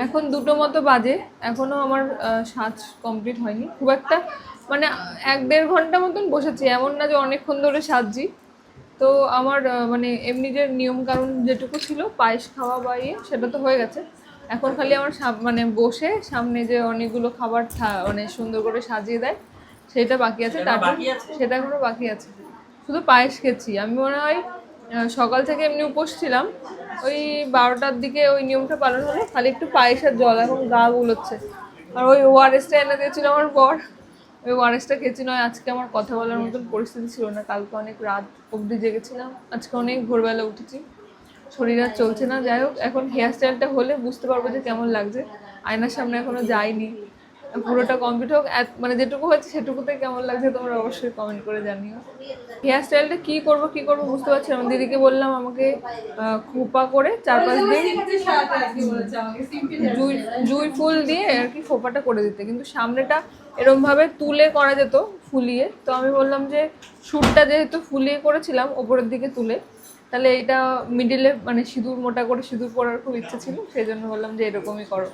এখন 2টো মতো বাজে, এখনো আমার সাজ কমপ্লিট হয়নি খুব একটা, মানে 1-1.5 ঘন্টা মতন বসেছি, এমন না যে অনেকক্ষণ ধরে সাজছি। তো আমার মানে এমনি যে নিয়ম কানুন যেটুকু ছিল পায়েস খাওয়া বা ইয়ে, সেটা তো হয়ে গেছে। এখন খালি আমার মানে বসে সামনে যে অনেকগুলো খাবার মানে সুন্দর করে সাজিয়ে দেয় সেটা বাকি আছে, তারপর সেটা এখনো বাকি আছে। শুধু পায়েস খেয়েছি আমি, মনে হয় সকাল থেকে এমনি উপোস ছিলাম, ওই 12টার দিকে ওই নিয়মটা পালন হলো, খালি একটু পায়েস আর জল, এখন গা গুলোচ্ছে। আর ওই ওআরএসটা এনে দিয়েছিল আমার বর, ওই ওআরএসটা খেয়েছি। নয় আজকে আমার কথা বলার মতন পরিস্থিতি ছিল না, কালকে অনেক রাত অবধি জেগেছিলাম, আজকে অনেক ভোরবেলা উঠেছি, শরীর আর চলছে না। যাই হোক, এখন হেয়ার স্টাইলটা হলে বুঝতে পারবো যে কেমন লাগছে। আয়নার সামনে এখনো যাইনি, পুরোটা কমপ্লিট হোক, মানে যেটুকু হয়েছে সেটুকুতে কেমন লাগছে তোমরা অবশ্যই কমেন্ট করে জানিও। হেয়ার স্টাইলটা কি করবো বুঝতে পারছি না। দিদিকে বললাম আমাকে খোপা করে চারপাশ দিয়ে জুই জুই ফুল দিয়ে আর কি খোপাটা করে দিতে, কিন্তু সামনেটা এরম ভাবে তুলে করা যেত ফুলিয়ে। তো আমি বললাম যে শুটটা যেহেতু ফুলিয়ে করেছিলাম ওপরের দিকে তুলে, তাহলে এটা মিডিলে মানে সিঁদুর মোটা করে সিঁদুর পরার খুব ইচ্ছে ছিল, সেই জন্য বললাম যে এরকমই করো।